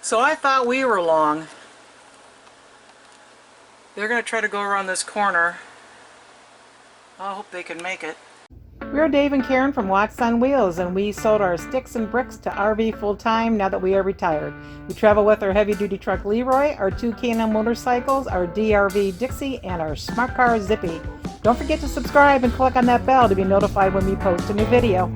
So I thought we were long. They're going to try to go around this corner. I hope they can make it. We're Dave and Karen from Watts on Wheels, and we sold our sticks and bricks to RV full-time now that we are retired. We travel with our heavy-duty truck Leroy, our two K&N motorcycles, our DRV Dixie, and our smart car Zippy. Don't forget to subscribe and click on that bell to be notified when we post a new video.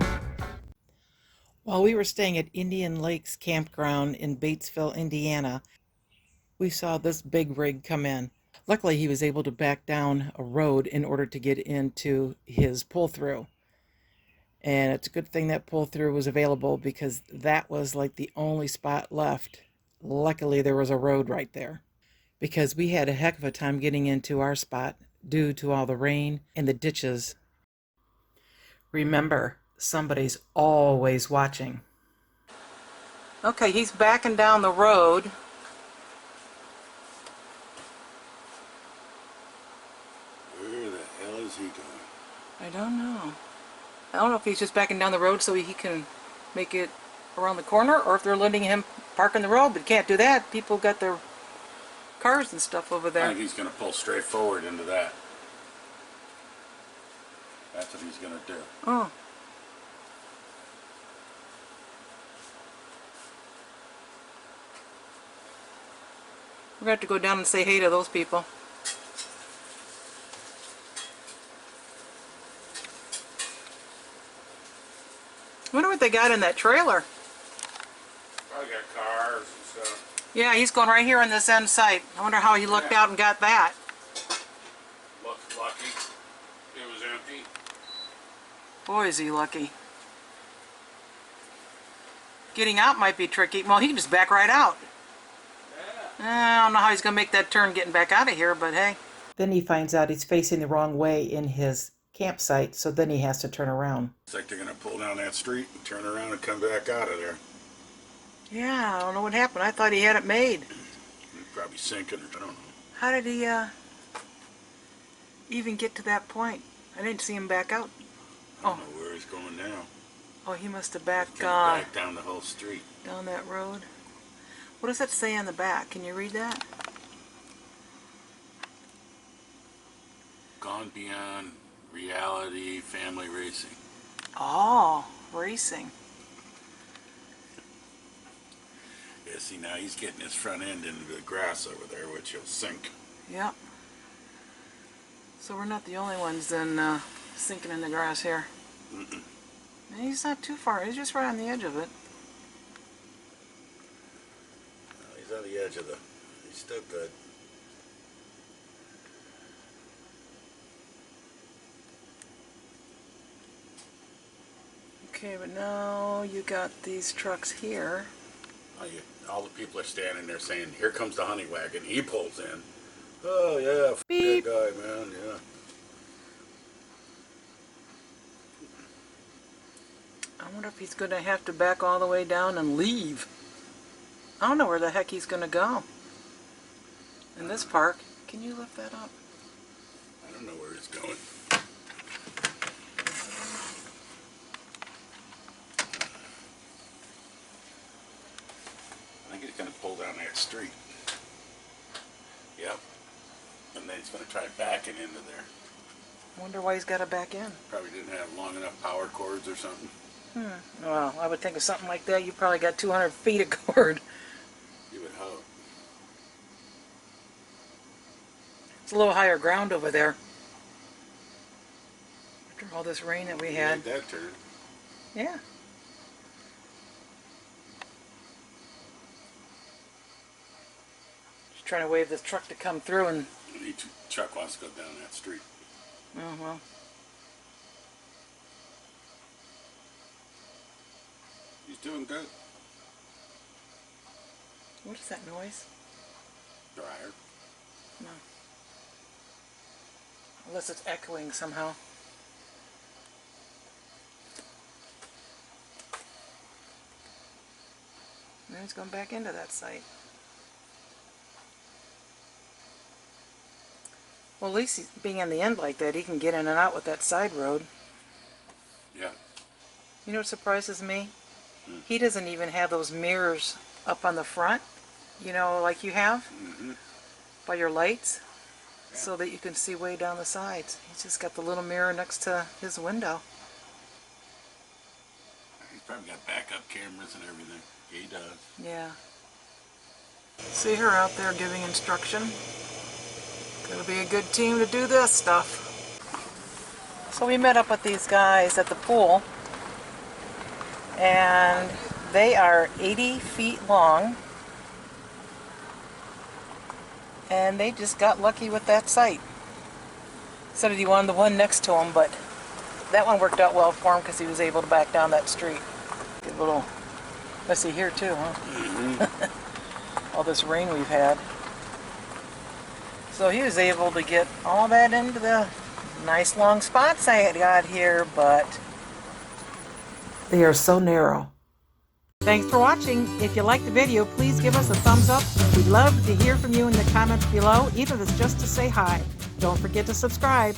While we were staying at Indian Lakes Campground in Batesville, Indiana, we saw this big rig come in. Luckily, he was able to back down a road in order to get into his pull-through. And it's a good thing that pull-through was available because that was like the only spot left. Luckily, there was a road right there because we had a heck of a time getting into our spot due to all the rain and the ditches. Remember, somebody's always watching. Okay, he's backing down the road. Where the hell is he going? I don't know. I don't know if he's just backing down the road so he can make it around the corner, or if they're letting him park in the road, but he can't do that. People got their cars and stuff over there. I think he's going to pull straight forward into that. That's what he's going to do. Oh. We're going to have to go down and say hey to those people. I wonder what they got in that trailer. Probably got cars and stuff. Yeah, he's going right here on this end site. I wonder how he looked out and got that. Lucky. It was empty. Boy, is he lucky. Getting out might be tricky. Well, he can just back right out. I don't know how he's going to make that turn getting back out of here, but hey. Then he finds out he's facing the wrong way in his campsite, so then he has to turn around. It's like they're going to pull down that street and turn around and come back out of there. Yeah, I don't know what happened. I thought he had it made. He's probably sinking, or I don't know. How did he even get to that point? I didn't see him back out. I don't know where he's going now. Oh, he must have back down the whole street. Down that road. What does that say on the back? Can you read that? Gone beyond reality, family racing. Oh, racing. Yeah, see, now he's getting his front end into the grass over there, which he'll sink. Yep. So we're not the only ones then sinking in the grass here. Mm-mm. And he's not too far. He's just right on the edge of it. He's on the edge of the... He's still good. Okay, but now you got these trucks here. All the people are standing there saying, here comes the honey wagon. He pulls in. Oh, yeah, f Beep. that guy, man, yeah. I wonder if he's going to have to back all the way down and leave. I don't know where the heck he's going to go. In this park. Can you lift that up? I don't know where he's going. I think he's going to pull down that street. Yep. And then he's going to try backing into there. Wonder why he's got to back in. Probably didn't have long enough power cords or something. Well, I would think of something like that. You probably got 200 feet of cord. You would hope. It's a little higher ground over there. After all this rain that we had. Made that turn. Yeah. Just trying to wave this truck to come through and... Each truck wants to go down that street. Oh, well. He's doing good. What is that noise? Dryer. No. Unless it's echoing somehow. And he's going back into that site. Well, at least he's being on the end like that, he can get in and out with that side road. Yeah. You know what surprises me? He doesn't even have those mirrors up on the front. you know, like you have Mm-hmm. by your lights, so that you can see way down the sides. He's just got the little mirror next to his window. He's probably got backup cameras and everything. He does. Yeah. See her out there giving instruction. Gonna be a good team to do this stuff. So we met up with these guys at the pool, and they are 80 feet long, and they just got lucky with that site. Said he wanted the one next to him, but that one worked out well for him because he was able to back down that street. Get a little messy here too, huh? Mm-hmm. All this rain we've had. So he was able to get all that into the nice long spots I got here, but they are so narrow. Thanks for watching. If you liked the video, please give us a thumbs up. We'd love to hear from you in the comments below, even if it's just to say hi. Don't forget to subscribe.